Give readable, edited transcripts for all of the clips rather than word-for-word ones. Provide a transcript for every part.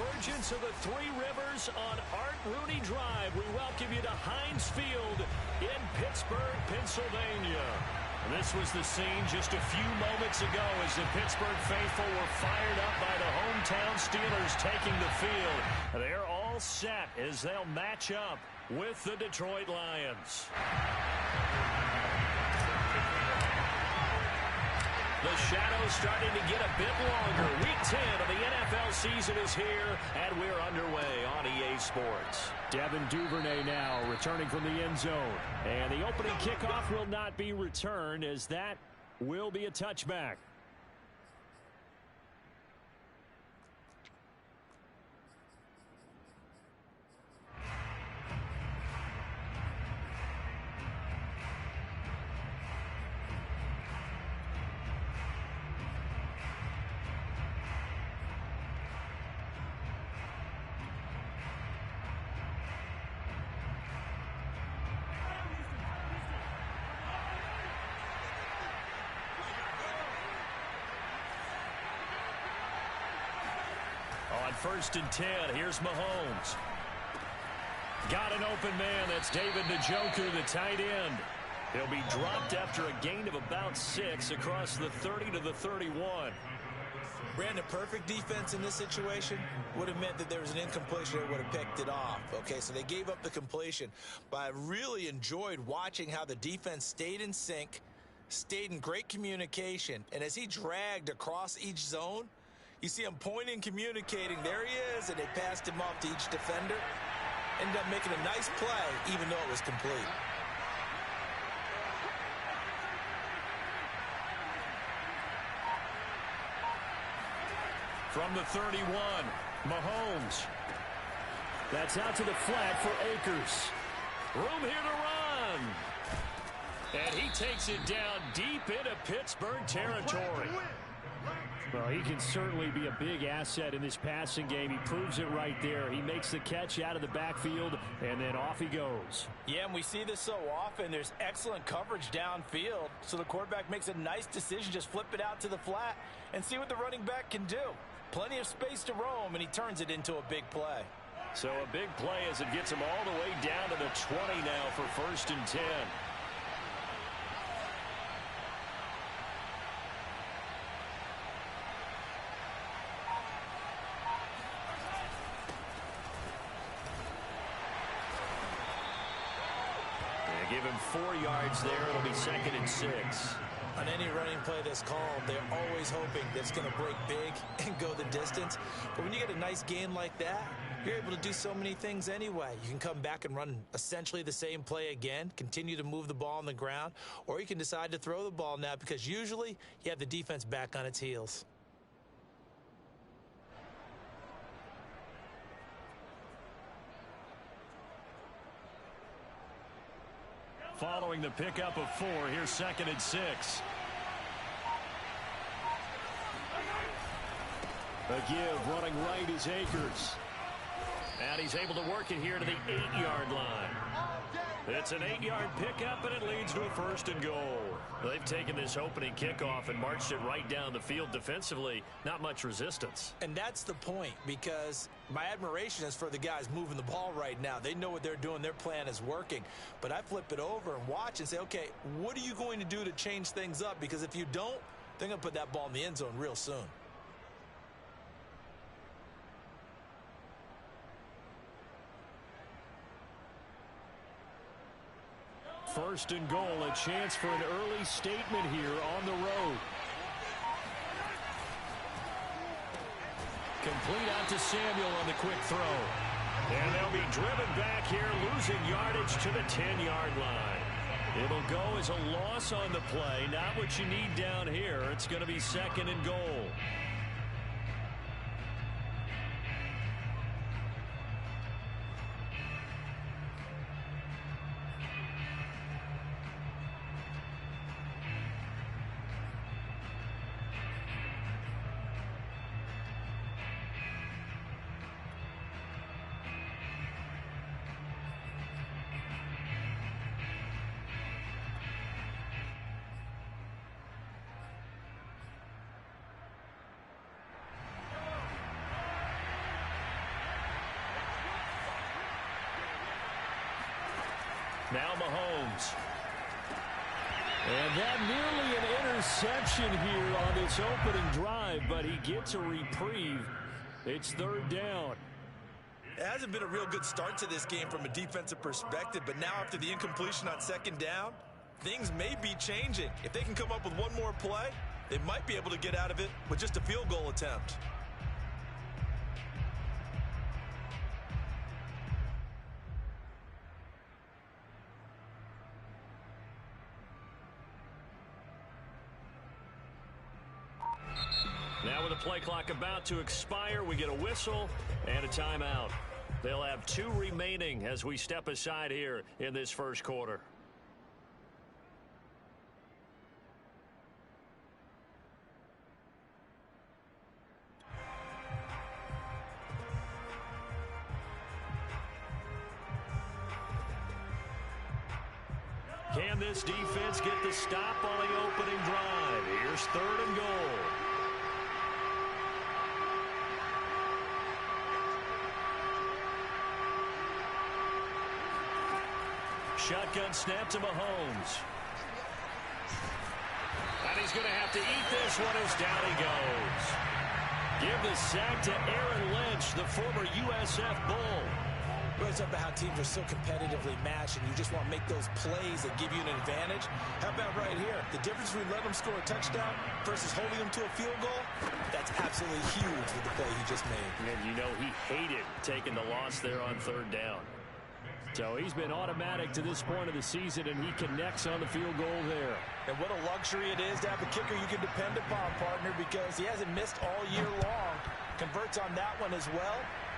convergence of the Three Rivers on Art Rooney Drive. We welcome you to Heinz Field in Pittsburgh, Pennsylvania. And this was the scene just a few moments ago as the Pittsburgh faithful were fired up by the hometown Steelers taking the field. They're all set as they'll match up with the Detroit Lions. The shadow's starting to get a bit longer. Week 10 of the NFL season is here, and we're underway on EA Sports. Devin Duvernay now returning from the end zone. And the opening kickoff will not be returned, as that will be a touchback. On 1st and 10, here's Mahomes. Got an open man. That's David Njoku, the tight end. He'll be dropped after a gain of about 6 across the 30 to the 31. Brandon, perfect defense in this situation would have meant that there was an incompletion that would have picked it off. Okay, so they gave up the completion. But I really enjoyed watching how the defense stayed in sync, stayed in great communication. And as he dragged across each zone, you see him pointing, communicating. There he is, and they passed him off to each defender. Ended up making a nice play, even though it was complete. From the 31, Mahomes. That's out to the flat for Akers. Room here to run. And he takes it down deep into Pittsburgh territory. Well, he can certainly be a big asset in this passing game. He proves it right there. He makes the catch out of the backfield, and then off he goes. Yeah, and we see this so often. There's excellent coverage downfield, so the quarterback makes a nice decision. Just flip it out to the flat and see what the running back can do. Plenty of space to roam, and he turns it into a big play. So a big play as it gets him all the way down to the 20 now for 1st and 10. Give him 4 yards there. It'll be 2nd and 6. On any running play that's called, they're always hoping that it's going to break big and go the distance. But when you get a nice gain like that, you're able to do so many things anyway. You can come back and run essentially the same play again, continue to move the ball on the ground, or you can decide to throw the ball now because usually you have the defense back on its heels. Following the pickup of 4, here's 2nd and 6. A give running right is Akers. And he's able to work it here to the 8-yard line. It's an 8-yard pickup, and it leads to a 1st and goal. They've taken this opening kickoff and marched it right down the field defensively. Not much resistance. And that's the point, because my admiration is for the guys moving the ball right now. They know what they're doing. Their plan is working. But I flip it over and watch and say, okay, what are you going to do to change things up? Because if you don't, they're going to put that ball in the end zone real soon. First and goal, a chance for an early statement here on the road. Complete out to Samuel on the quick throw. And they'll be driven back here, losing yardage to the 10-yard line. It'll go as a loss on the play, not what you need down here. It's going to be 2nd and goal. Now Mahomes. And that nearly an interception here on this opening drive, but he gets a reprieve. It's third down. It hasn't been a real good start to this game from a defensive perspective, but now after the incompletion on second down, things may be changing. If they can come up with one more play, they might be able to get out of it with just a field goal attempt. Now with the play clock about to expire, we get a whistle and a timeout. They'll have 2 remaining as we step aside here in this first quarter. Can this defense get the stop on the opening drive? Here's 3rd and goal. Shotgun snap to Mahomes. And he's going to have to eat this one as down he goes. Give the sack to Aaron Lynch, the former USF Bull. It's up about how teams are so competitively matched, and you just want to make those plays that give you an advantage. How about right here? The difference between letting them score a touchdown versus holding them to a field goal, that's absolutely huge with the play he just made. And you know he hated taking the loss there on 3rd down. So he's been automatic to this point of the season, and he connects on the field goal there. And what a luxury it is to have a kicker you can depend upon, partner, because he hasn't missed all year long. Converts on that one as well.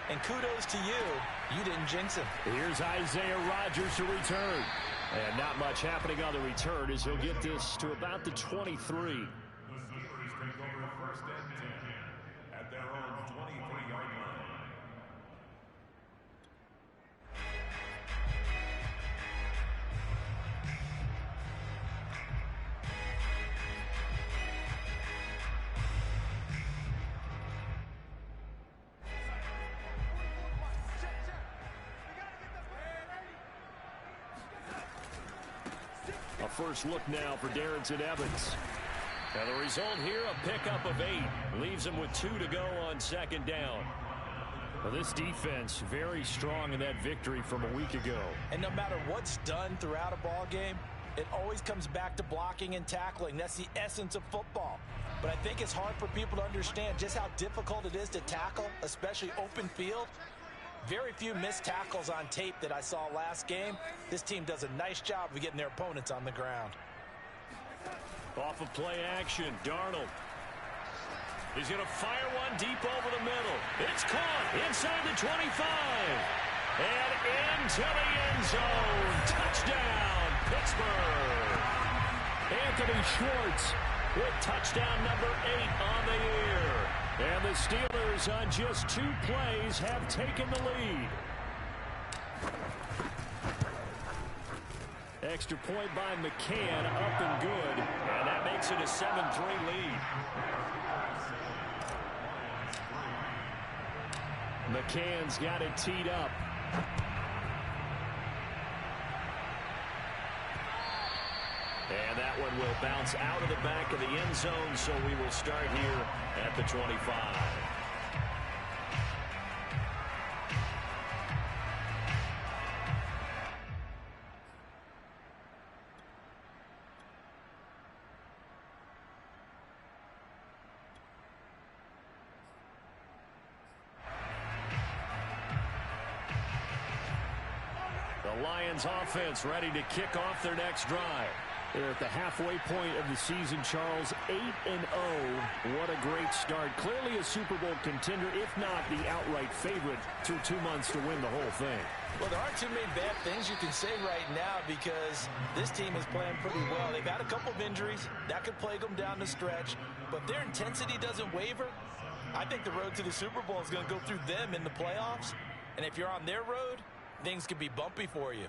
And kudos to you. You didn't jinx him. Here's Isaiah Rodgers to return. And not much happening on the return as he'll get this to about the 23. A first look now for Darrington Evans. And the result here, a pickup of 8. Leaves him with 2 to go on 2nd down. Well, this defense very strong in that victory from a week ago. And no matter what's done throughout a ball game, it always comes back to blocking and tackling. That's the essence of football. But I think it's hard for people to understand just how difficult it is to tackle, especially open field. Very few missed tackles on tape that I saw last game. This team does a nice job of getting their opponents on the ground. Off of play action, Darnold. He's going to fire one deep over the middle. It's caught inside the 25. And into the end zone. Touchdown, Pittsburgh. Anthony Schwartz with touchdown number 8 on the year. And the Steelers on just 2 plays have taken the lead. Extra point by McCann, up and good. And that makes it a 7-3 lead. McCann's got it teed up. And that one will bounce out of the back of the end zone, so we will start here at the 25. The Lions offense ready to kick off their next drive. They're at the halfway point of the season, Charles. 8-0. What a great start. Clearly a Super Bowl contender, if not the outright favorite, through 2 months to win the whole thing. Well, there aren't too many bad things you can say right now because this team is playing pretty well. They've had a couple of injuries. That could plague them down the stretch. But their intensity doesn't waver. I think the road to the Super Bowl is going to go through them in the playoffs. And if you're on their road, things could be bumpy for you.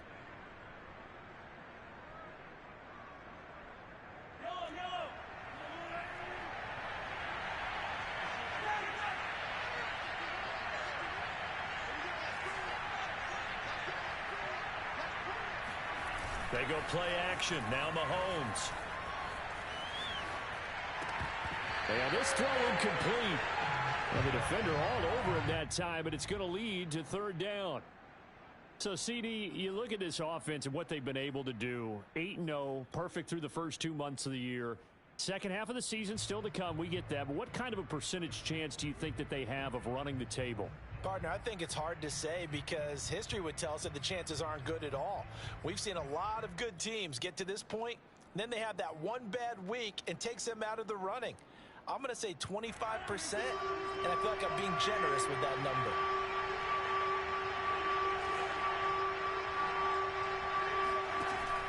They go play action. Now Mahomes. And this throw incomplete. Well, the defender all over him that time, but it's going to lead to third down. So, CD, you look at this offense and what they've been able to do. 8-0, perfect through the first 2 months of the year. Second half of the season still to come. We get that. But what kind of a percentage chance do you think that they have of running the table? Partner, I think it's hard to say because history would tell us that the chances aren't good at all. We've seen a lot of good teams get to this point, and then they have that one bad week and takes them out of the running. I'm going to say 25%, and I feel like I'm being generous with that number.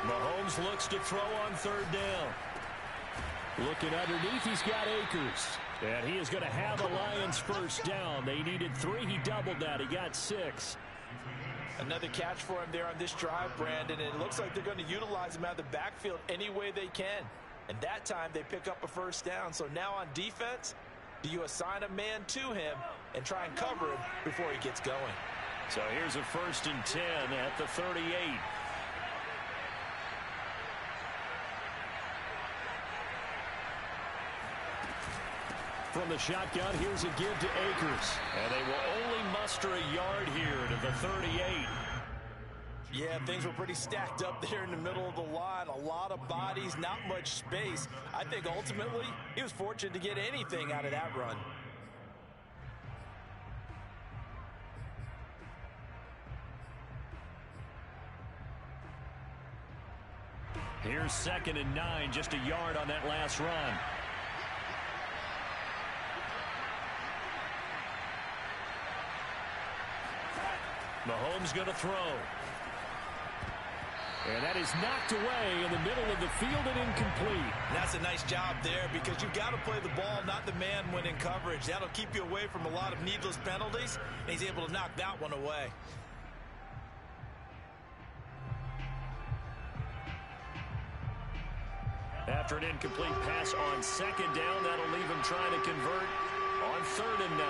Mahomes looks to throw on third down. Looking underneath, he's got Akers. And he is going to have the Lions first down. They needed 3. He doubled that. He got 6. Another catch for him there on this drive, Brandon. And it looks like they're going to utilize him out of the backfield any way they can. And that time they pick up a first down. So now on defense, do you assign a man to him and try and cover him before he gets going? So here's a 1st and 10 at the 38. From the shotgun, here's a give to Akers. And they will only muster a yard here to the 38. Yeah, things were pretty stacked up there in the middle of the line. A lot of bodies, not much space. I think ultimately he was fortunate to get anything out of that run. Here's 2nd and 9, just a yard on that last run. Mahomes going to throw. And that is knocked away in the middle of the field and incomplete. That's a nice job there because you've got to play the ball, not the man when in coverage. That'll keep you away from a lot of needless penalties, and he's able to knock that one away. After an incomplete pass on 2nd down, that'll leave him trying to convert on 3rd and 9.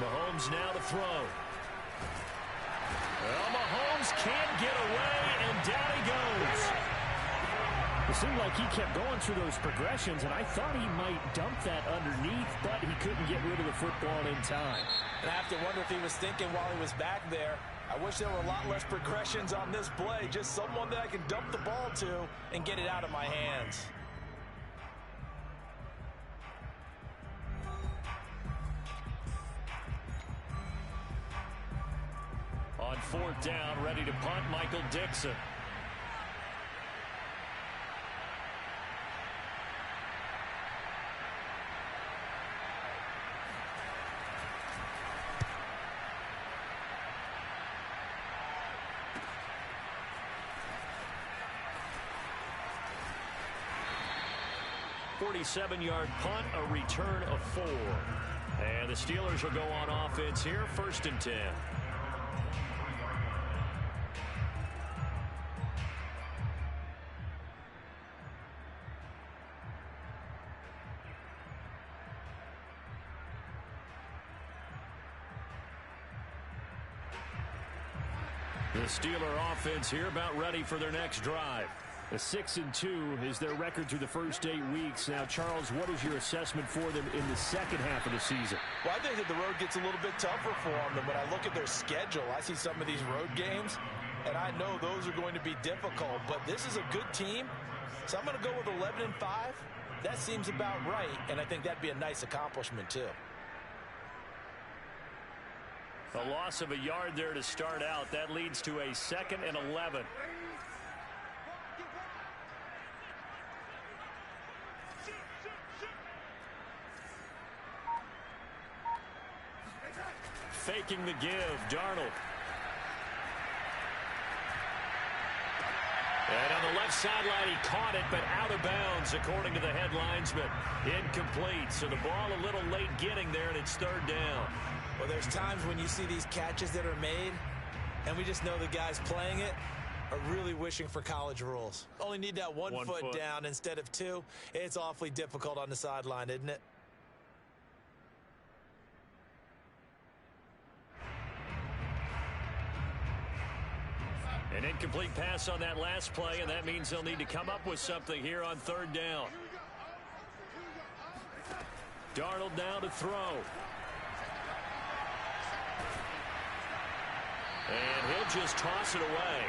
Mahomes now to throw. Well, Mahomes can't get away, and down he goes. It seemed like he kept going through those progressions, and I thought he might dump that underneath, but he couldn't get rid of the football in time. And I have to wonder if he was thinking while he was back there, I wish there were a lot less progressions on this play, just someone that I can dump the ball to and get it out of my hands. On 4th down, ready to punt, Michael Dixon. .47-yard punt, a return of 4. And the Steelers will go on offense here, 1st and 10. The Steeler offense here about ready for their next drive. A 6-2 is their record through the first 8 weeks. Now, Charles, what is your assessment for them in the second half of the season? Well, I think that the road gets a little bit tougher for them. And when I look at their schedule, I see some of these road games, and I know those are going to be difficult. But this is a good team, so I'm going to go with 11-5. That seems about right, and I think that'd be a nice accomplishment, too. A loss of a yard there to start out. That leads to a 2nd and 11. Faking the give, Darnold. And on the left sideline, he caught it, but out of bounds, according to the head linesman. Incomplete, so the ball a little late getting there, and it's 3rd down. Well, there's times when you see these catches that are made, and we just know the guy's playing it, are really wishing for college rules. Only need that one foot down instead of two. It's awfully difficult on the sideline, isn't it? An incomplete pass on that last play, and that means they'll need to come up with something here on third down. Darnold now to throw. And he'll just toss it away.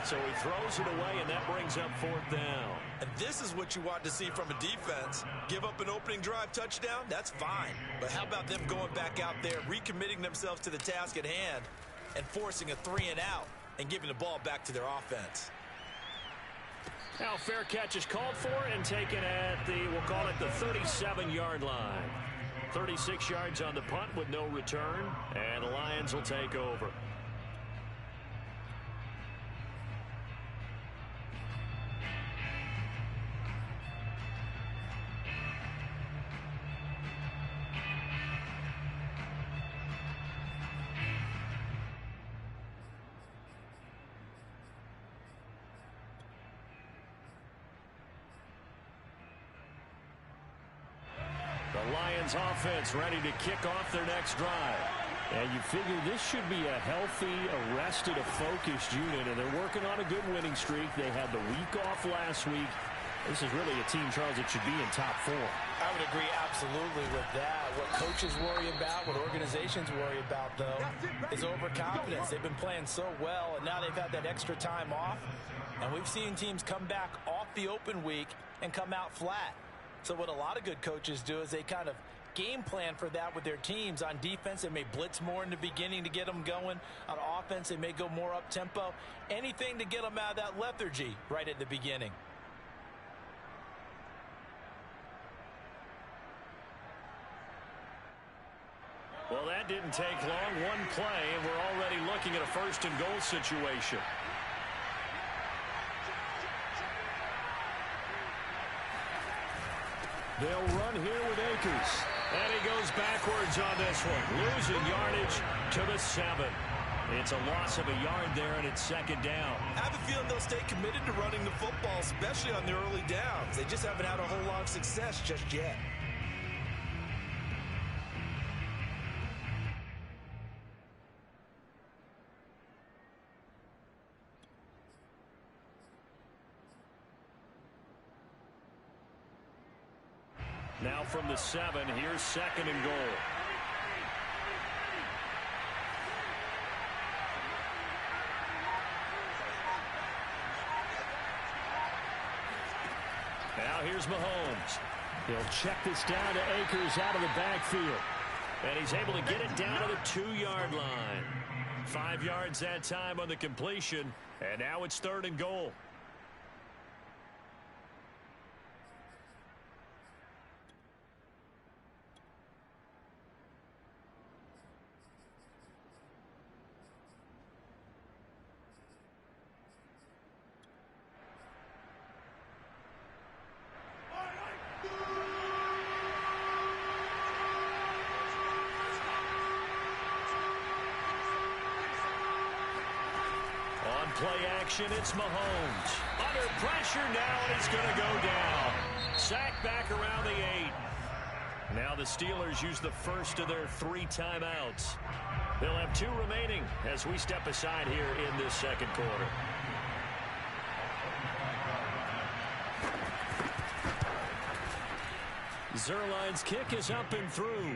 So he throws it away, and that brings up fourth down. And this is what you want to see from a defense. Give up an opening drive touchdown, that's fine. But how about them going back out there, recommitting themselves to the task at hand, and forcing a 3-and-out and giving the ball back to their offense. Now fair catch is called for and taken at the, we'll call it the 37-yard line. 36 yards on the punt with no return, and the Lions will take over. The Lions offense ready to kick off their next drive. And you figure this should be a healthy, arrested, a focused unit, and they're working on a good winning streak. They had the week off last week. This is really a team, Charles, that should be in top 4. I would agree absolutely with that. What coaches worry about, what organizations worry about, though, is overconfidence. They've been playing so well, and now they've had that extra time off. And we've seen teams come back off the open week and come out flat. So what a lot of good coaches do is they kind of game plan for that with their teams. On defense, they may blitz more in the beginning to get them going. On offense, they may go more up-tempo. Anything to get them out of that lethargy right at the beginning. Well, that didn't take long. One play, and we're already looking at a first-and-goal situation. They'll run here with Akers. And he goes backwards on this one. Losing yardage to the 7. It's a loss of a yard there, and it's second down. I have a feeling they'll stay committed to running the football, especially on the early downs. They just haven't had a whole lot of success just yet. Now from the 7, here's second and goal. Now here's Mahomes. He'll check this down to Akers out of the backfield. And he's able to get it down to the 2-yard line. 5 yards that time on the completion. And now it's third and goal. Play action, it's Mahomes. Under pressure now, and he's going to go down. Sacked back around the 8. Now the Steelers use the first of their 3 timeouts. They'll have 2 remaining as we step aside here in this second quarter. Zerline's kick is up and through.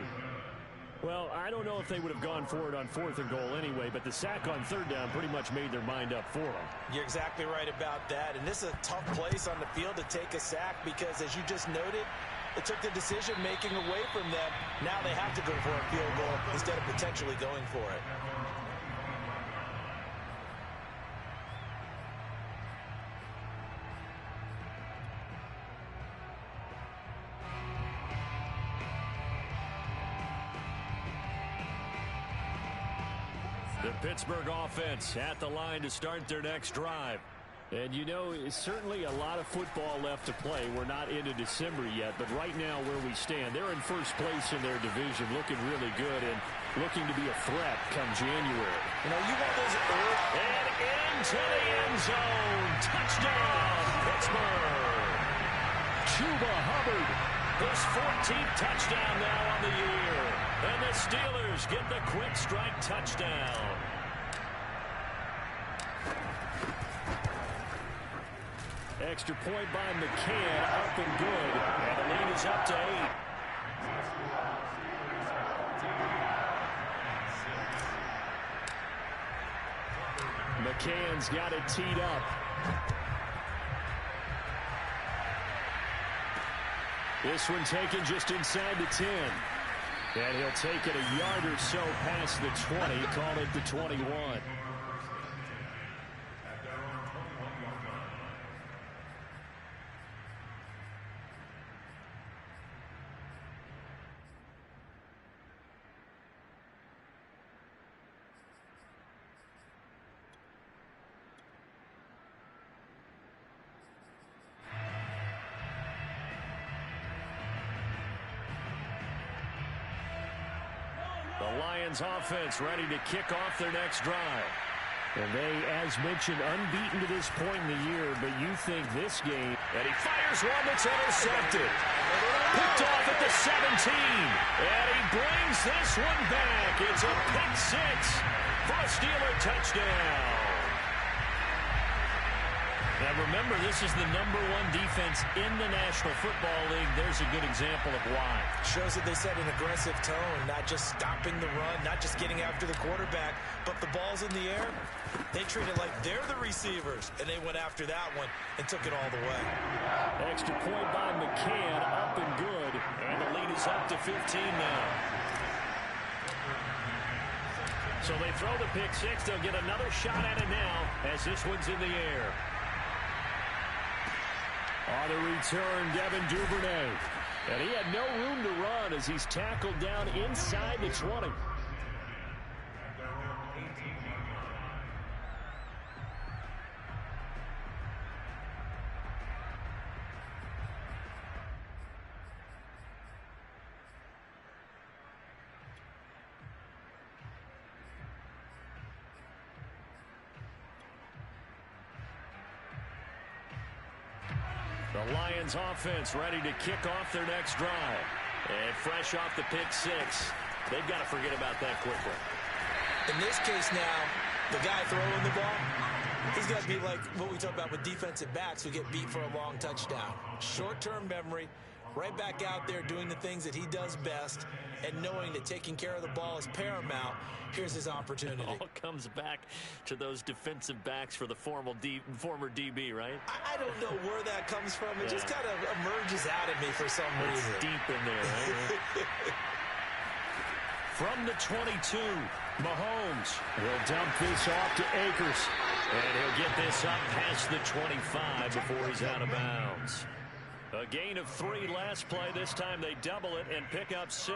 Well, I don't know if they would have gone for it on 4th and goal anyway, but the sack on 3rd down pretty much made their mind up for them. You're exactly right about that. And this is a tough place on the field to take a sack because, as you just noted, it took the decision-making away from them. Now they have to go for a field goal instead of potentially going for it. The Pittsburgh offense at the line to start their next drive. And, you know, it's certainly a lot of football left to play. We're not into December yet, but right now where we stand, they're in first place in their division, looking really good and looking to be a threat come January. You know, you want those early. And into the end zone. Touchdown, Pittsburgh. Chuba Hubbard, his 14th touchdown now on the year. And the Steelers get the quick strike touchdown. Extra point by McCann, up and good. And the lead is up to 8. McCann's got it teed up. This one taken just inside the 10. And he'll take it a yard or so past the 20, call it the 21. The Lions offense ready to kick off their next drive. And they, as mentioned, unbeaten to this point in the year, but you think this game... And he fires one that's intercepted. Picked off at the 17. And he brings this one back. It's a pick six for a Steeler touchdown. Now remember, this is the #1 defense in the National Football League. There's a good example of why. Shows that they set an aggressive tone, not just stopping the run, not just getting after the quarterback, but the ball's in the air. They treat it like they're the receivers, and they went after that one and took it all the way. Extra point by McCann, up and good. And the lead is up to 15 now. So they throw the pick six. They'll get another shot at it now as this one's in the air. On the return, Devin Duvernay. And he had no room to run as he's tackled down inside the 20. The Lions offense ready to kick off their next drive. And fresh off the pick six, they've got to forget about that quickly. In this case now, the guy throwing the ball, he's got to be like what we talk about with defensive backs who get beat for a long touchdown. Short-term memory, right back out there doing the things that he does best, and knowing that taking care of the ball is paramount. Here's his opportunity. It all comes back to those defensive backs for the former DB, right? I don't know where that comes from. It just kind of emerges out of me for some It's reason. deep in there, right? From the 22, Mahomes Will dump this off to Akers. and he'll get this up past the 25 before he's out of bounds. A gain of 3 last play. This time they double it and pick up 6.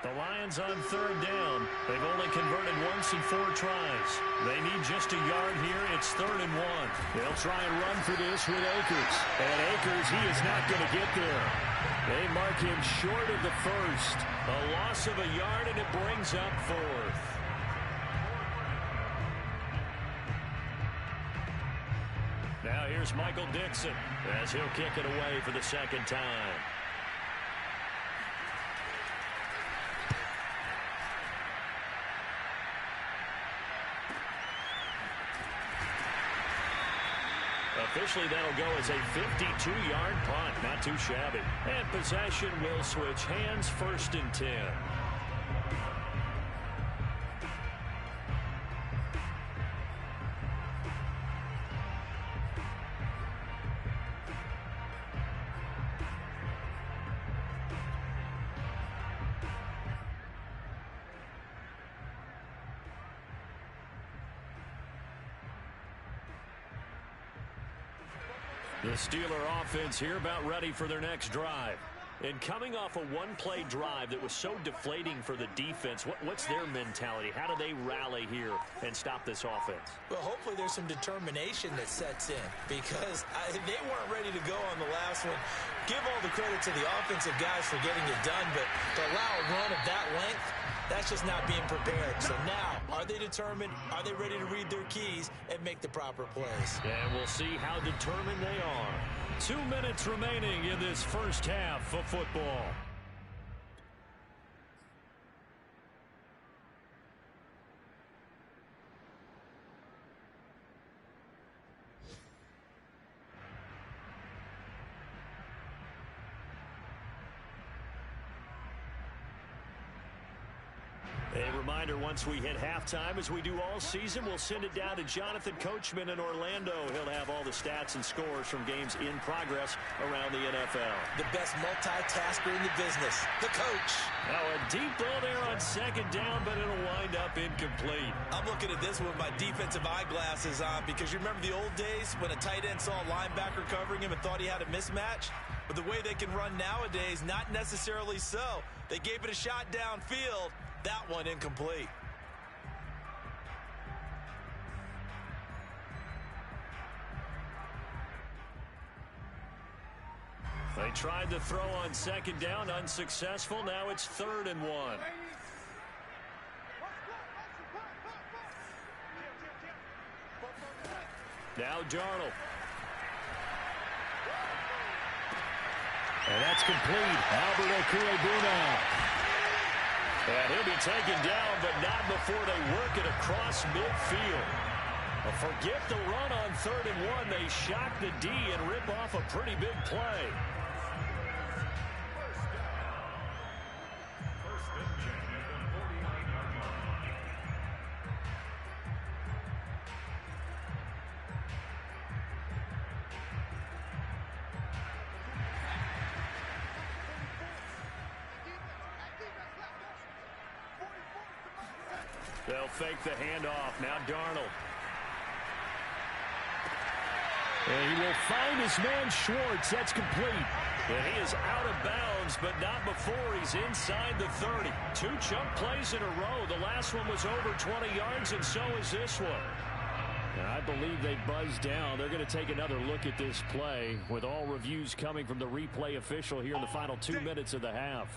The Lions on 3rd down. They've only converted once in 4 tries. They need just a yard here. It's 3rd and 1. They'll try and run for this with Akers. And Akers, he is not going to get there. They mark him short of the first. A loss of a yard, and it brings up 4th. Now here's Michael Dixon as he'll kick it away for the 2nd time. Officially, that'll go as a 52-yard punt. Not too shabby. And possession will switch hands, 1st and 10. The Steeler offense here about ready for their next drive. And coming off a one-play drive that was so deflating for the defense, what's their mentality? How do they rally here and stop this offense? Well, hopefully there's some determination that sets in because they weren't ready to go on the last one. Give all the credit to the offensive guys for getting it done, but to allow a run of that length, that's just not being prepared. So now, are they determined? Are they ready to read their keys and make the proper plays? And we'll see how determined they are. 2 minutes remaining in this first half of football. A reminder, once we hit halftime, as we do all season, we'll send it down to Jonathan Coachman in Orlando. He'll have all the stats and scores from games in progress around the NFL. The best multitasker in the business, the coach. Now a deep ball there on second down, but it'll wind up incomplete. I'm looking at this with my defensive eyeglasses on because you remember the old days when a tight end saw a linebacker covering him and thought he had a mismatch? But the way they can run nowadays, not necessarily so. They gave it a shot downfield. That one incomplete. They tried to throw on second down, unsuccessful. Now it's 3rd and 1. Now Darnold. And that's complete. Albert Okwuegbunam. And he'll be taken down, but not before they work it across midfield. Forget the run on 3rd and 1. They shock the D and rip off a pretty big play. They'll fake the handoff. Now Darnold. And he will find his man Schwartz. That's complete. And he is out of bounds, but not before he's inside the 30. 2 chunk plays in a row. The last one was over 20 yards, and so is this one. And I believe they buzzed down. They're going to take another look at this play with all reviews coming from the replay official here in the final 2 minutes of the half.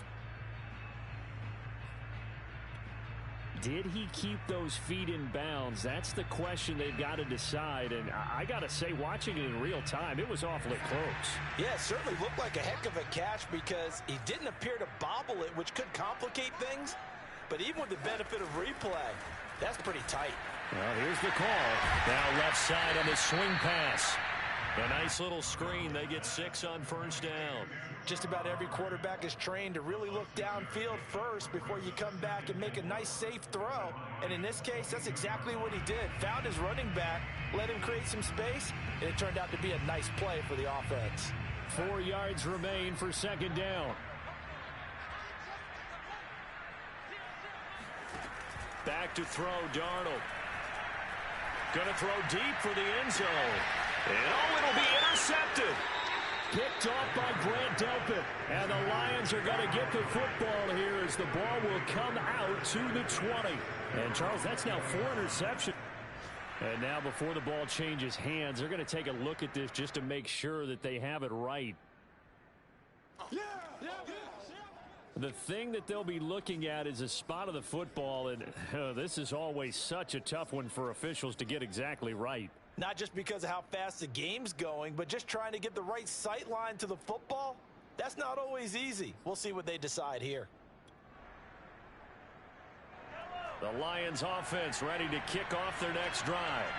Did he keep those feet in bounds? That's the question they've got to decide. And I got to say, watching it in real time, it was awfully close. Yeah, it certainly looked like a heck of a catch because he didn't appear to bobble it, which could complicate things. But even with the benefit of replay, that's pretty tight. Well, here's the call. Now left side on the swing pass. A nice little screen. They get 6 on first down. Just about every quarterback is trained to really look downfield first before you come back and make a nice, safe throw. And in this case, that's exactly what he did. Found his running back, let him create some space, and it turned out to be a nice play for the offense. 4 yards remain for second down. Back to throw, Darnold. Gonna throw deep for the end zone. And it'll be intercepted. Picked off by Grant Delpit. And the Lions are going to get the football here as the ball will come out to the 20. And, Charles, that's now 4 interceptions. And now before the ball changes hands, they're going to take a look at this just to make sure that they have it right. The thing that they'll be looking at is a spot of the football, and this is always such a tough one for officials to get exactly right. Not just because of how fast the game's going, but just trying to get the right sight line to the football. That's not always easy. We'll see what they decide here. The Lions offense ready to kick off their next drive.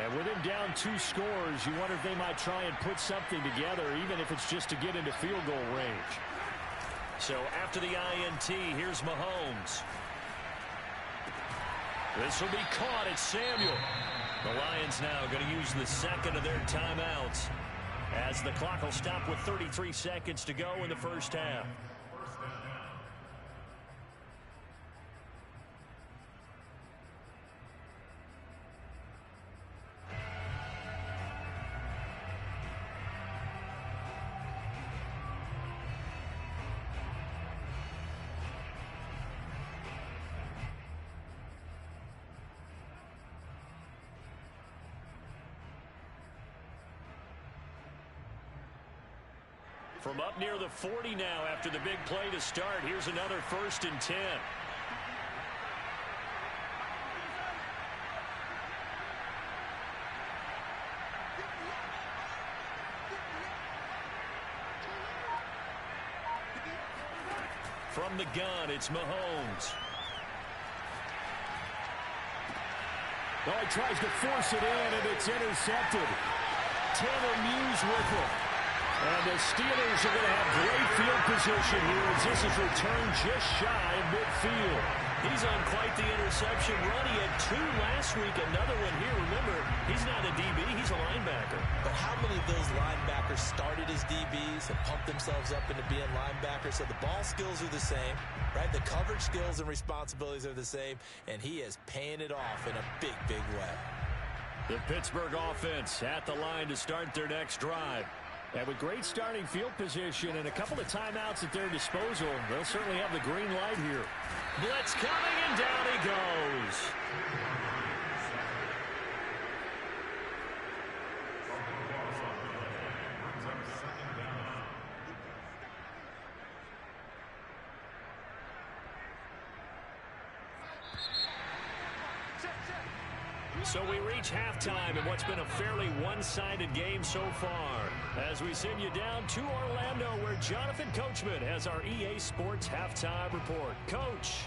And with him down 2 scores, you wonder if they might try and put something together, even if it's just to get into field goal range. So after the INT, here's Mahomes. This will be caught. It's Samuel. The Lions now going to use the second of their timeouts as the clock will stop with 33 seconds to go in the first half. From up near the 40 now after the big play to start. Here's another 1st and 10. From the gun, it's Mahomes. Oh, he tries to force it in, and it's intercepted. Taylor Muse with it. And the Steelers are going to have great field position here as this is returned just shy of midfield. He's on quite the interception run. He had 2 last week, another one here. Remember, he's not a DB, he's a linebacker. But how many of those linebackers started as DBs and pumped themselves up into being linebackers? So the ball skills are the same, right? The coverage skills and responsibilities are the same, and he is paying it off in a big, big way. The Pittsburgh offense at the line to start their next drive. And with great starting field position and a couple of timeouts at their disposal, they'll certainly have the green light here. Blitz coming, and down he goes. So we reach halftime in what's been a fairly one-sided game so far. As we send you down to Orlando, where Jonathan Coachman has our EA Sports halftime report. Coach.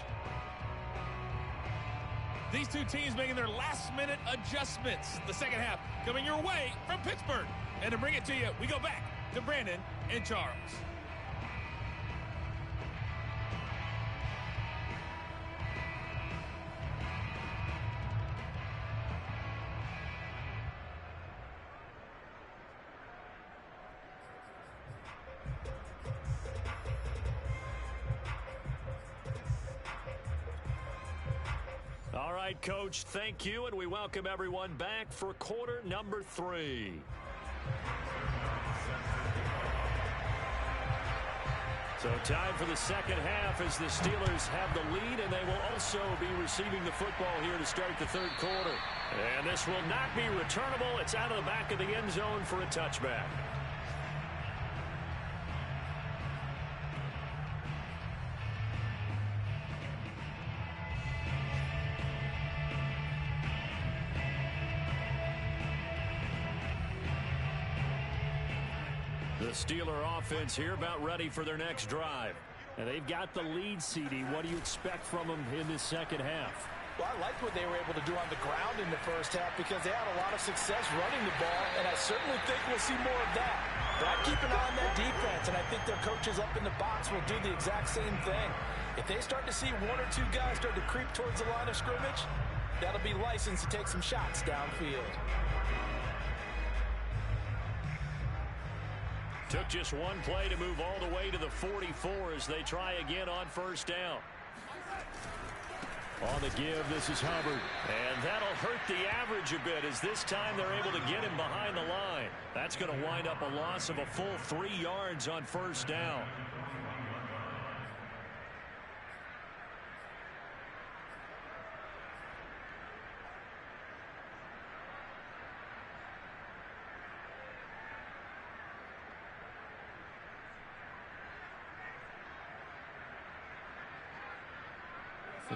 These two teams making their last-minute adjustments. The second half coming your way from Pittsburgh. And to bring it to you, we go back to Brandon and Charles. All right, Coach, thank you, and we welcome everyone back for quarter number 3. So time for the second half as the Steelers have the lead, and they will also be receiving the football here to start the third quarter. And this will not be returnable. It's out of the back of the end zone for a touchback. The Steeler offense here about ready for their next drive. And they've got the lead, CD. What do you expect from them in the second half? Well, I liked what they were able to do on the ground in the first half because they had a lot of success running the ball, and I certainly think we'll see more of that. But I keep an eye on that defense, and I think their coaches up in the box will do the exact same thing. If they start to see 1 or 2 guys start to creep towards the line of scrimmage, that'll be licensed to take some shots downfield. Took just one play to move all the way to the 44 as they try again on first down. On the give, this is Hubbard. And that'll hurt the average a bit as this time they're able to get him behind the line. That's going to wind up a loss of a full 3 yards on first down.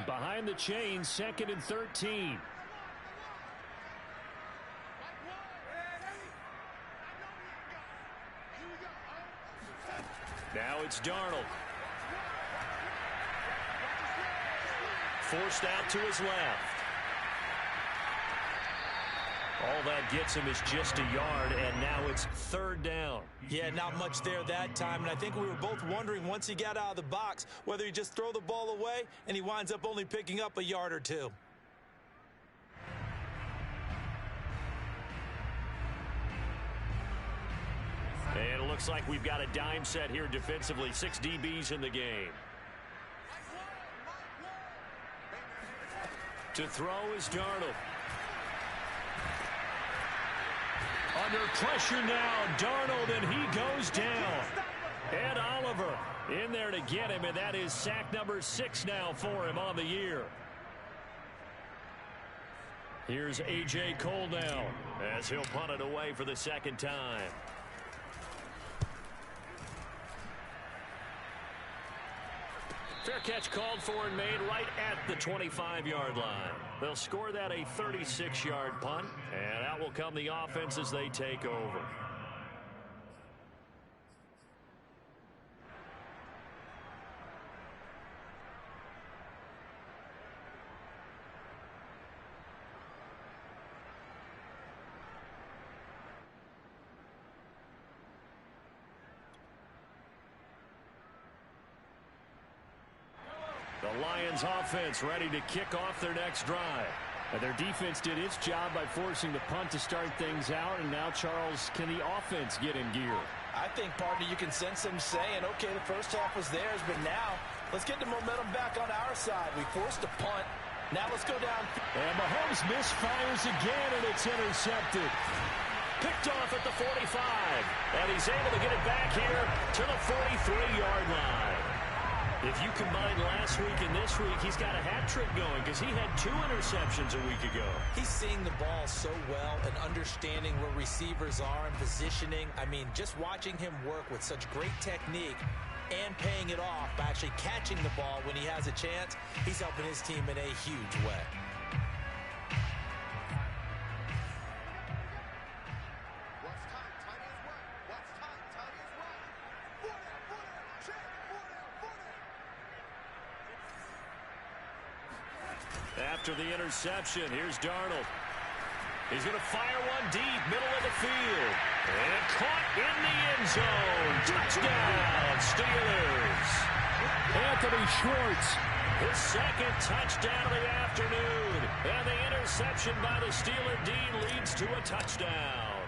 Behind the chain, 2nd and 13. Now it's Darnold. Forced out to his left. All that gets him is just a yard, and now it's 3rd down. Yeah, not much there that time, and I think we were both wondering once he got out of the box whether he just throw the ball away, and he winds up only picking up a yard or 2. And it looks like we've got a dime set here defensively. 6 DBs in the game. To throw is Darnold. Under pressure now, Darnold, and he goes down. Ed Oliver in there to get him, and that is sack number 6 now for him on the year. Here's A.J. Cole now as he'll punt it away for the 2nd time. Fair catch called for and made right at the 25-yard line. They'll score that a 36-yard punt, and out will come the offense as they take over. The Lions offense ready to kick off their next drive. And their defense did its job by forcing the punt to start things out. And now, Charles, can the offense get in gear? I think, partner, you can sense them saying, okay, the first half was theirs, but now let's get the momentum back on our side. We forced a punt. Now let's go down. And Mahomes misfires again, and it's intercepted. Picked off at the 45. And he's able to get it back here to the 43-yard line. If you combine last week and this week, he's got a hat trick going because he had 2 interceptions a week ago. He's seeing the ball so well and understanding where receivers are and positioning. I mean, just watching him work with such great technique and paying it off by actually catching the ball when he has a chance, he's helping his team in a huge way. After the interception, here's Darnold. He's going to fire one deep, middle of the field. And caught in the end zone. Touchdown, Steelers. Anthony Schwartz. His second touchdown of the afternoon. And the interception by the Steeler D leads to a touchdown.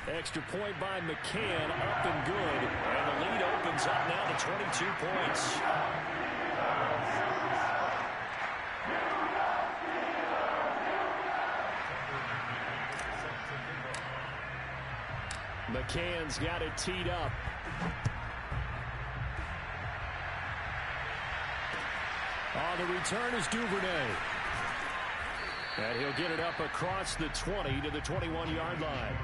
Extra point by McCann, up and good. And the lead opens up now to 22 points. McCann's got it teed up. On the return is Duvernay. And he'll get it up across the 20 to the 21-yard line.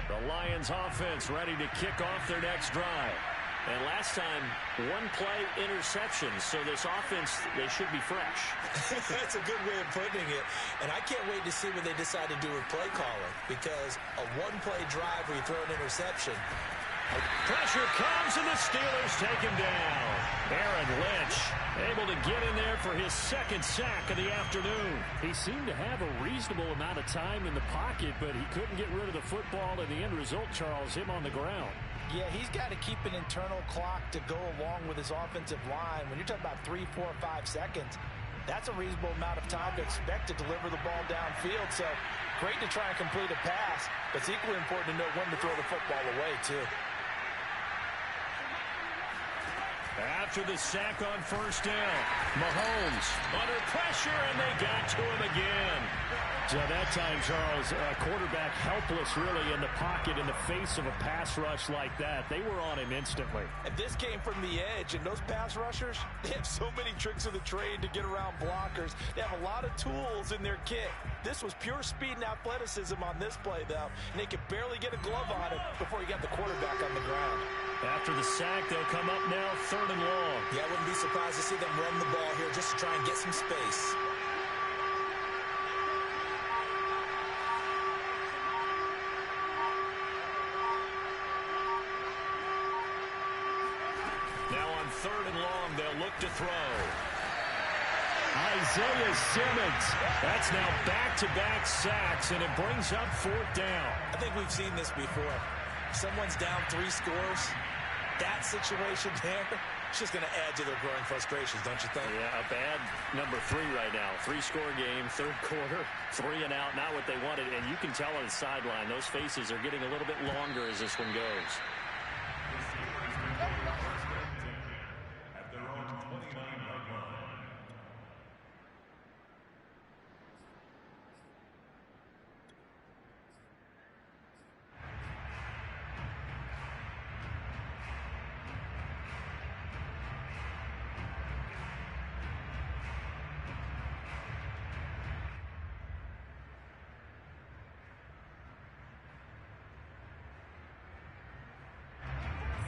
The Lions offense ready to kick off their next drive. And last time, 1-play interception. So this offense, they should be fresh. That's a good way of putting it. And I can't wait to see what they decide to do with play calling. Because a 1-play drive where you throw an interception. Pressure comes and the Steelers take him down. Aaron Lynch able to get in there for his second sack of the afternoon. He seemed to have a reasonable amount of time in the pocket, but he couldn't get rid of the football, and the end result, Charles, him on the ground. Yeah, he's got to keep an internal clock to go along with his offensive line. When you're talking about 3, 4, 5 seconds, that's a reasonable amount of time to expect to deliver the ball downfield. So great to try and complete a pass, but it's equally important to know when to throw the football away, too. After the sack on first down, Mahomes under pressure, and they got to him again. So that time, Charles, quarterback helpless really in the pocket in the face of a pass rush like that. They were on him instantly. And this came from the edge, and those pass rushers, they have so many tricks of the trade to get around blockers. They have a lot of tools in their kit. This was pure speed and athleticism on this play, though, and they could barely get a glove on it before he got the quarterback on the ground. After the sack, they'll come up now 3rd and long. Yeah, I wouldn't be surprised to see them run the ball here just to try and get some space. Now on 3rd and long, they'll look to throw. Isaiah Simmons. That's now back-to-back sacks, and it brings up 4th down. I think we've seen this before. Someone's down 3 scores. That situation there, it's just going to add to their growing frustrations, don't you think? Yeah, a bad number 3 right now. 3-score game, 3rd quarter, 3 and out, not what they wanted. And you can tell on the sideline, those faces are getting a little bit longer as this one goes.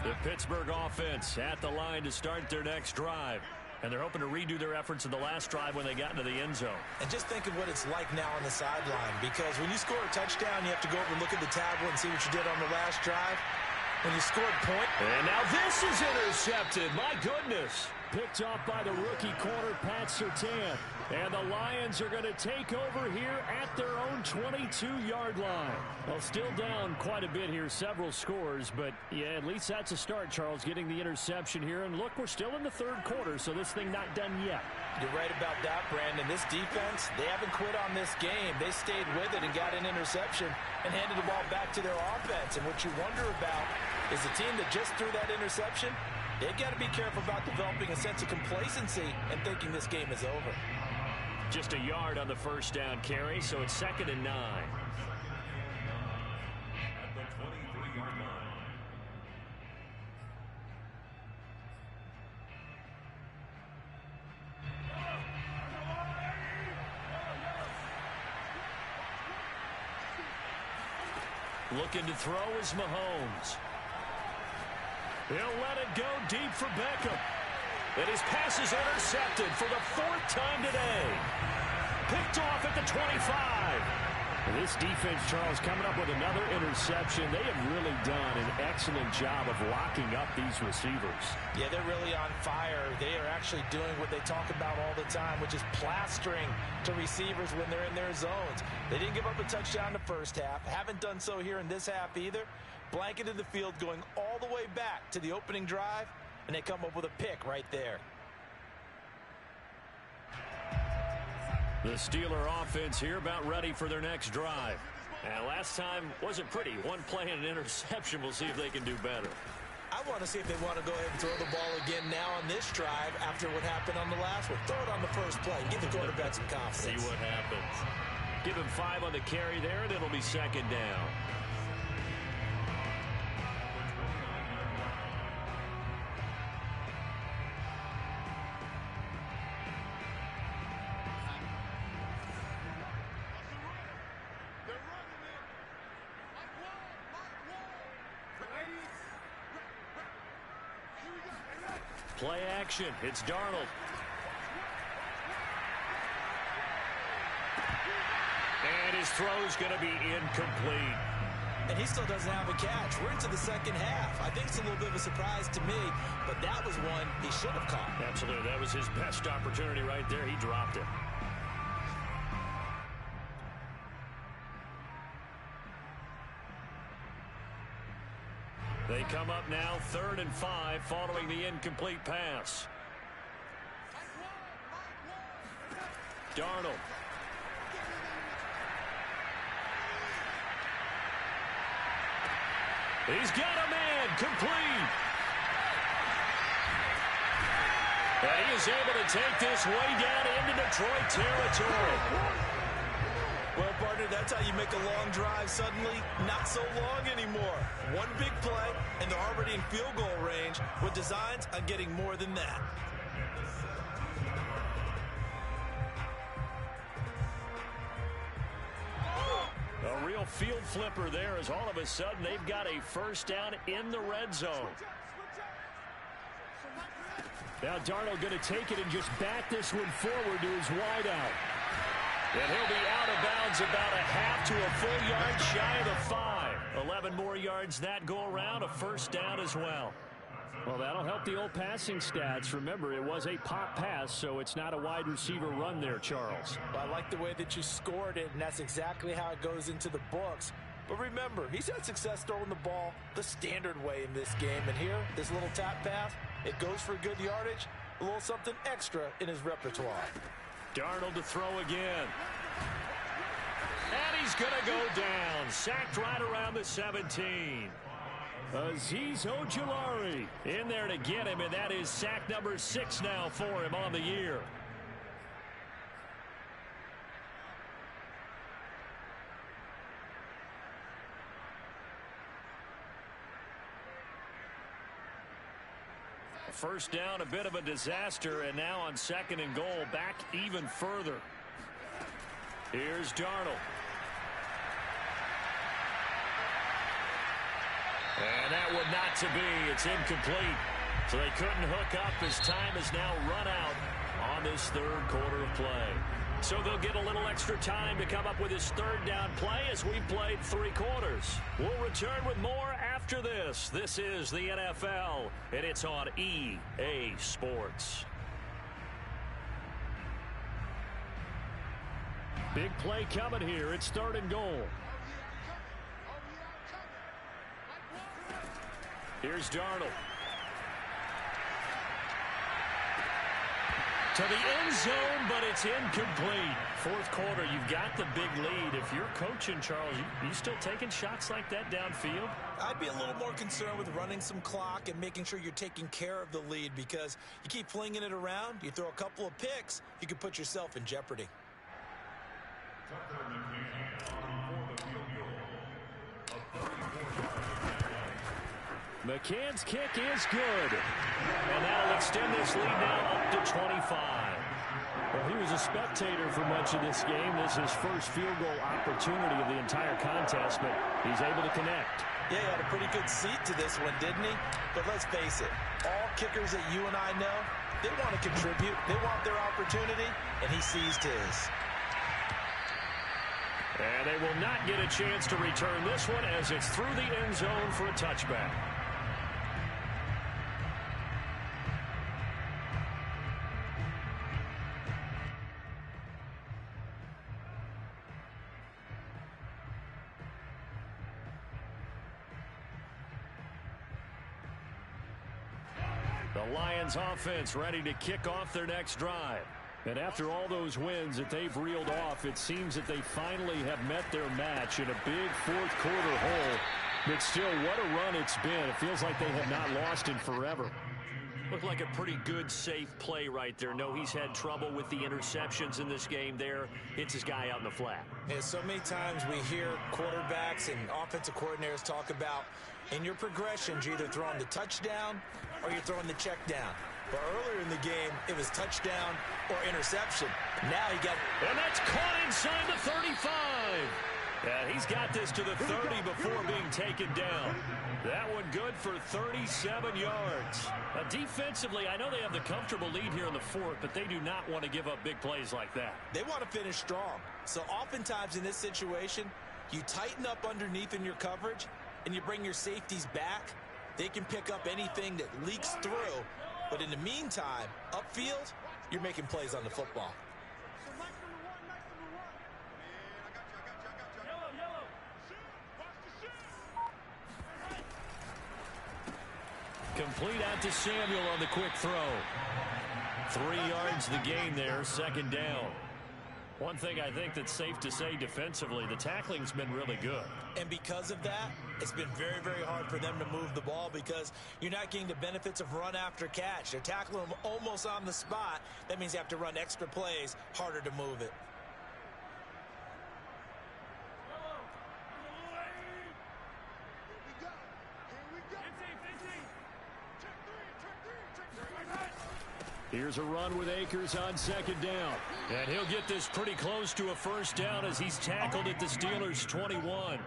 The Pittsburgh offense at the line to start their next drive. And they're hoping to redo their efforts in the last drive when they got into the end zone. And just think of what it's like now on the sideline, because when you score a touchdown, you have to go over and look at the tablet and see what you did on the last drive. When you scored point. And now this is intercepted. My goodness. Picked off by the rookie corner, Pat Surtain. And the Lions are going to take over here at their own 22-yard line. Well, still down quite a bit here, several scores. But, yeah, at least that's a start, Charles, getting the interception here. And, look, we're still in the third quarter, so this thing not done yet. You're right about that, Brandon. This defense, they haven't quit on this game. They stayed with it and got an interception and handed the ball back to their offense. And what you wonder about is the team that just threw that interception, they've got to be careful about developing a sense of complacency and thinking this game is over. Just a yard on the first down carry, so it's 2nd and 9. At the 23-yard line. Looking to throw is Mahomes. He'll let it go deep for Beckham. And his pass is intercepted for the 4th time today. Picked off at the 25. This defense, Charles, coming up with another interception. They have really done an excellent job of locking up these receivers. Yeah, they're really on fire. They are actually doing what they talk about all the time, which is plastering to receivers when they're in their zones. They didn't give up a touchdown the first half. Haven't done so here in this half either. Blanketed the field going all the way back to the opening drive, and they come up with a pick right there. The Steeler offense here about ready for their next drive. And last time wasn't pretty. One play and an interception. We'll see if they can do better. I want to see if they want to go ahead and throw the ball again now on this drive after what happened on the last one. Throw it on the first play. Give the quarterback some confidence. See what happens. Give him 5 on the carry there, and it'll be 2nd down. Play action. It's Darnold. And his throw's going to be incomplete. And he still doesn't have a catch. We're into the second half. I think it's a little bit of a surprise to me, but that was one he should have caught. Absolutely. That was his best opportunity right there. He dropped it. They come up now 3rd and 5 following the incomplete pass. Darnold. He's got a man complete. And he is able to take this way down into Detroit territory. Well, partner, that's how you make a long drive suddenly not so long anymore. One big play, and they're already in field goal range with designs on getting more than that. A real field flipper there as all of a sudden they've got a first down in the red zone. Now Darnold going to take it and just back this one forward to his wideout. And he'll be out of bounds about a half to a full yard shy of the 5. 11 more yards that go around, a first down as well. Well, that'll help the old passing stats. Remember, it was a pop pass, so it's not a wide receiver run there, Charles. Well, I like the way that you scored it, and that's exactly how it goes into the books. But remember, he's had success throwing the ball the standard way in this game. And here, this little tap pass, it goes for good yardage, a little something extra in his repertoire. Darnold to throw again. And he's going to go down. Sacked right around the 17. Azeez Ojulari in there to get him, and that is sack number 6 now for him on the year. First down, a bit of a disaster, and now on 2nd and goal, back even further. Here's Darnold. And that would not to be. It's incomplete. So they couldn't hook up as time has now run out on this third quarter of play. So they'll get a little extra time to come up with his third down play as we've played 3 quarters. We'll return with more after this. This is the NFL, and it's on EA Sports. Big play coming here. It's 3rd and goal. Here's Darnold. To the end zone, but it's incomplete. 4th quarter, you've got the big lead. If you're coaching, Charles, you still taking shots like that downfield? I'd be a little more concerned with running some clock and making sure you're taking care of the lead, because you keep flinging it around, you throw a couple of picks, you could put yourself in jeopardy. McCann's kick is good. And that'll extend this lead now up to 25. Well, he was a spectator for much of this game. This is his first field goal opportunity of the entire contest, but he's able to connect. Yeah, he had a pretty good seat to this one, didn't he? But let's face it, all kickers that you and I know, they want to contribute. They want their opportunity, and he seized his. And they will not get a chance to return this one as it's through the end zone for a touchback. The Lions offense ready to kick off their next drive. And after all those wins that they've reeled off, it seems that they finally have met their match in a big 4th quarter hole. But still, what a run it's been. It feels like they have not lost in forever. Looked like a pretty good, safe play right there. No, he's had trouble with the interceptions in this game there. Hits his guy out in the flat. Yeah, so many times we hear quarterbacks and offensive coordinators talk about in your progressions, you're either throwing the touchdown or you're throwing the check down. But earlier in the game, it was touchdown or interception. Now he got... And that's caught inside the 35. Yeah, he's got this to the 30 before being taken down. That one good for 37 yards. Defensively, I know they have the comfortable lead here in the 4th, but they do not want to give up big plays like that. They want to finish strong. So oftentimes in this situation, you tighten up underneath in your coverage, and you bring your safeties back. They can pick up anything that leaks through. But in the meantime, upfield, you're making plays on the football. Complete out to Samuel on the quick throw. 3 yards the gain there, 2nd down. One thing I think that's safe to say defensively, the tackling's been really good. And because of that, it's been very, very hard for them to move the ball because you're not getting the benefits of run after catch. They're tackling them almost on the spot. That means you have to run extra plays, harder to move it. Here's a run with Akers on 2nd down. And he'll get this pretty close to a 1st down as he's tackled at the Steelers' 21.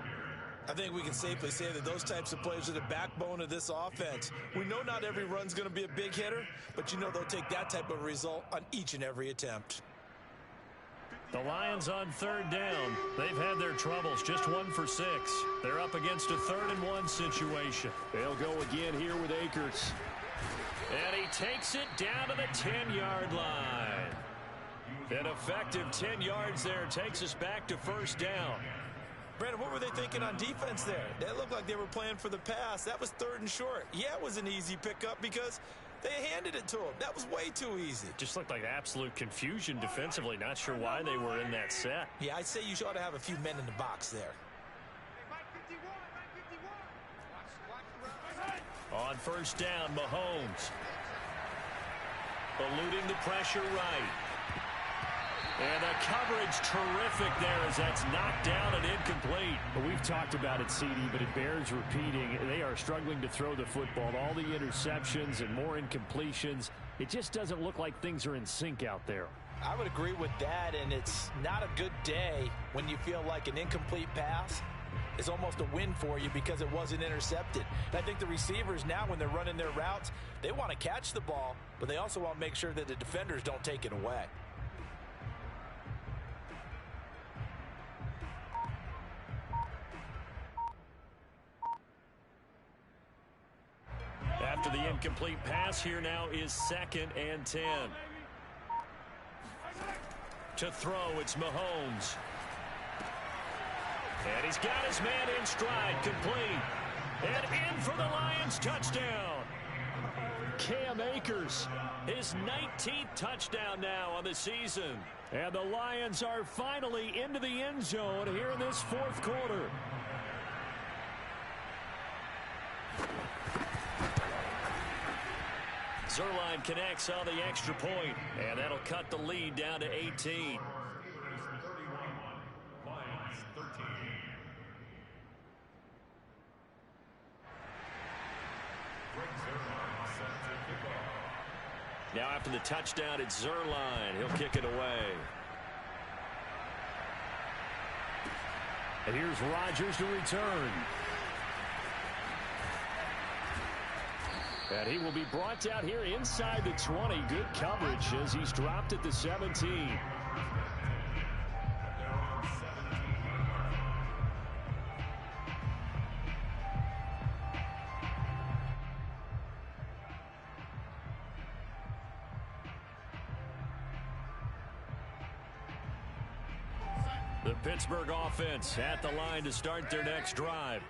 I think we can safely say that those types of plays are the backbone of this offense. We know not every run's going to be a big hitter, but you know they'll take that type of result on each and every attempt. The Lions on 3rd down. They've had their troubles, just 1 for 6. They're up against a 3rd and 1 situation. They'll go again here with Akers. And he takes it down to the 10-yard line. An effective 10 yards there takes us back to 1st down. Brandon, what were they thinking on defense there? That looked like they were playing for the pass. That was 3rd and short. Yeah, it was an easy pickup because they handed it to him. That was way too easy. Just looked like absolute confusion defensively. Not sure why they were in that set. Yeah, I'd say you ought to have a few men in the box there. On 1st down, Mahomes. Eluding the pressure right. And the coverage terrific there as that's knocked down and incomplete. But we've talked about it, CD, but it bears repeating. They are struggling to throw the football. All the interceptions and more incompletions. It just doesn't look like things are in sync out there. I would agree with that, and it's not a good day when you feel like an incomplete pass is almost a win for you because it wasn't intercepted. And I think the receivers now, when they're running their routes, they want to catch the ball, but they also want to make sure that the defenders don't take it away. After the incomplete pass, here now is 2nd and 10. To throw, it's Mahomes. And he's got his man in stride, complete. And in for the Lions, touchdown. Cam Akers, his 19th touchdown now on the season. And the Lions are finally into the end zone here in this 4th quarter. Zerline connects on the extra point, and that'll cut the lead down to 18. Now after the touchdown, it's Zerline. He'll kick it away. And here's Rodgers to return. And he will be brought down here inside the 20. Good coverage as he's dropped at the 17. The Pittsburgh offense at the line to start their next drive.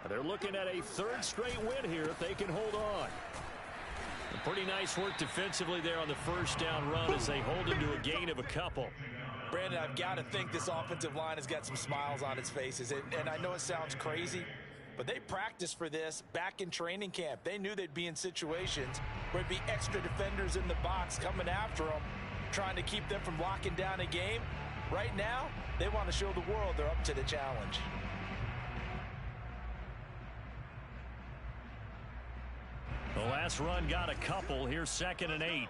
They're looking at a 3rd straight win here if they can hold on. And pretty nice work defensively there on the 1st down run as they hold him to a gain of a couple. Brandon, I've got to think this offensive line has got some smiles on its faces. And I know it sounds crazy, but they practiced for this back in training camp. They knew they'd be in situations where there'd be extra defenders in the box coming after them, trying to keep them from locking down a game. Right now, they want to show the world they're up to the challenge. The last run got a couple. Here's 2nd and 8.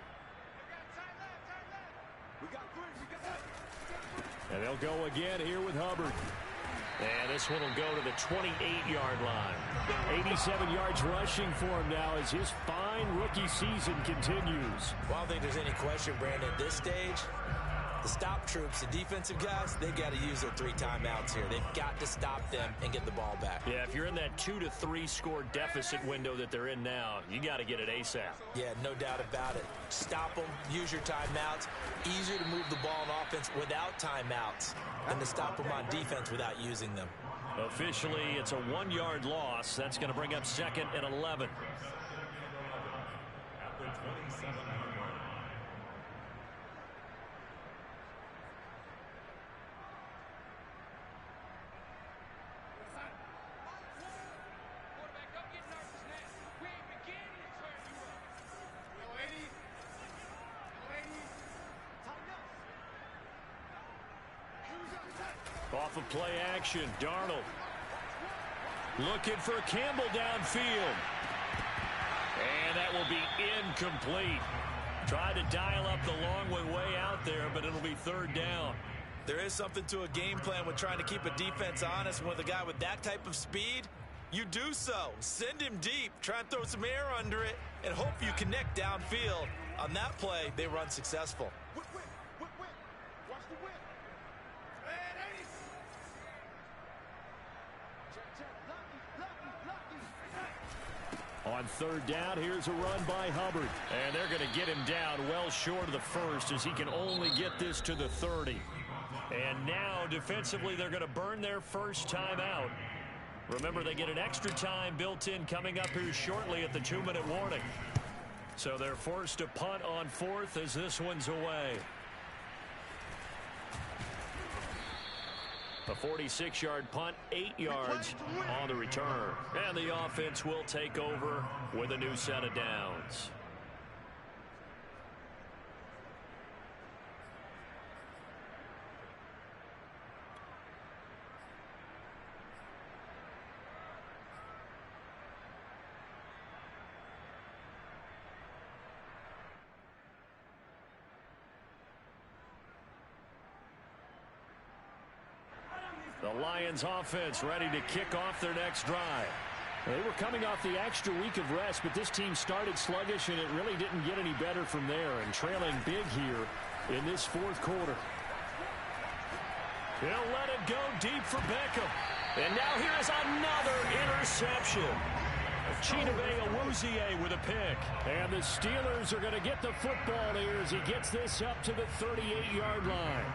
And they'll go again here with Hubbard. And this one will go to the 28-yard line. 87 yards rushing for him now as his fine rookie season continues. Well, I don't think there's any question, Brandon, at this stage, the stop troops, the defensive guys, they've got to use their 3 timeouts here. They've got to stop them and get the ball back. Yeah, if you're in that 2 to 3 score deficit window that they're in now, you got to get it ASAP. Yeah, no doubt about it. Stop them, use your timeouts. Easier to move the ball on offense without timeouts than to stop them on defense without using them. Officially, it's a 1-yard loss. That's going to bring up 2nd and 11. Off of play action, Darnold looking for Campbell downfield. And that will be incomplete. Tried to dial up the long way out there, but it'll be 3rd down. There is something to a game plan with trying to keep a defense honest. With a guy with that type of speed, you do so. Send him deep, try and throw some air under it, and hope you connect downfield. On that play, they run successful. On 3rd down, here's a run by Hubbard. And they're going to get him down well short of the 1st as he can only get this to the 30. And now, defensively, they're going to burn their 1st time out. Remember, they get an extra time built in coming up here shortly at the 2-minute warning. So they're forced to punt on 4th as this one's away. A 46-yard punt, 8 yards on the return. And the offense will take over with a new set of downs. The The Lions offense ready to kick off their next drive. They were coming off the extra week of rest, but this team started sluggish, and it really didn't get any better from there, and trailing big here in this fourth quarter. He'll let it go deep for Beckham. And now here is another interception. Chidobe Awuzie with a pick. And the Steelers are going to get the football here as he gets this up to the 38-yard line.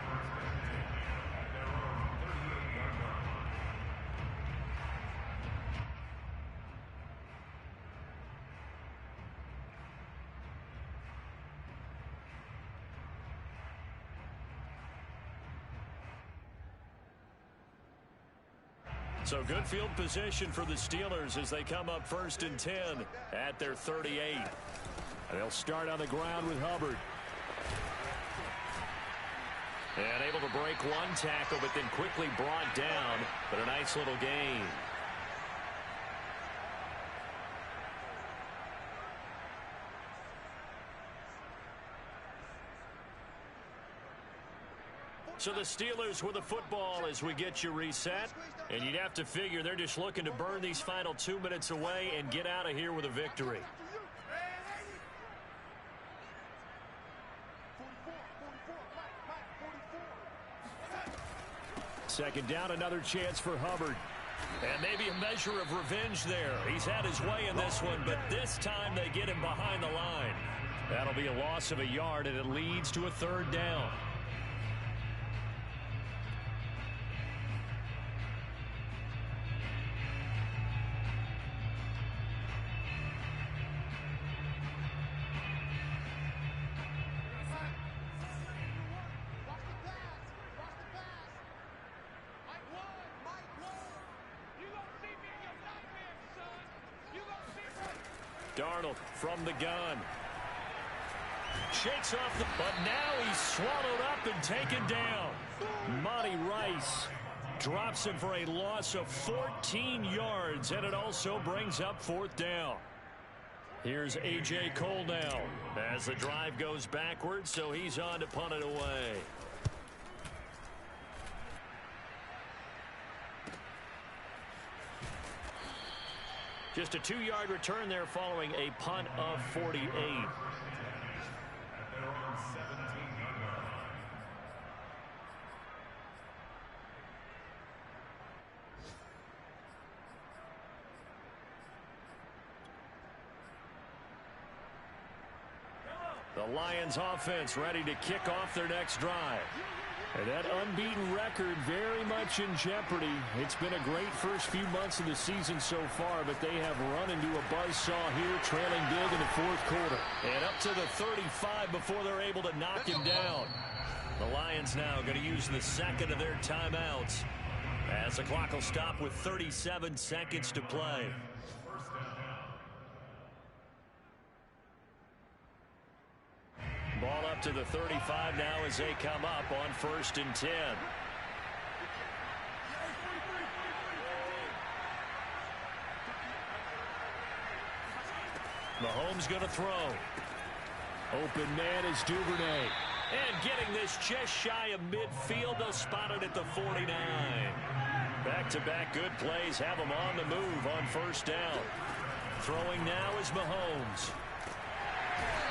So good field position for the Steelers as they come up 1st and 10 at their 38. And they'll start on the ground with Hubbard. And able to break one tackle, but then quickly brought down. But a nice little gain. So the Steelers with the football as we get you reset. And you'd have to figure they're just looking to burn these final 2 minutes away and get out of here with a victory. Second down, another chance for Hubbard. And maybe a measure of revenge there. He's had his way in this one, but this time they get him behind the line. That'll be a loss of a yard, and it leads to a 3rd down. Darnold from the gun. Shakes off the... But now he's swallowed up and taken down. Monty Rice drops him for a loss of 14 yards, and it also brings up 4th down. Here's A.J. Cole now as the drive goes backwards, so he's on to punt it away. Just a 2-yard return there following a punt of 48. The Lions offense ready to kick off their next drive. And that unbeaten record very much in jeopardy. It's been a great first few months of the season so far, but they have run into a buzzsaw here, trailing big in the fourth quarter. And up to the 35 before they're able to knock him down. The Lions now going to use the second of their timeouts as the clock will stop with 37 seconds to play. Ball up to the 35 now as they come up on 1st and 10. Mahomes going to throw. Open man is Duvernay. And getting this just shy of midfield. They'll spot it at the 49. Back-to-back good plays have them on the move on 1st down. Throwing now is Mahomes.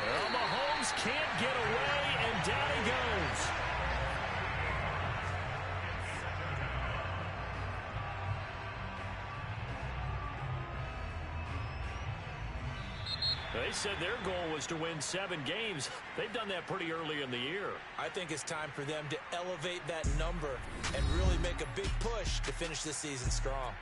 Well, Mahomes can't get away, and down he goes. They said their goal was to win 7 games. They've done that pretty early in the year. I think it's time for them to elevate that number and really make a big push to finish this season strong.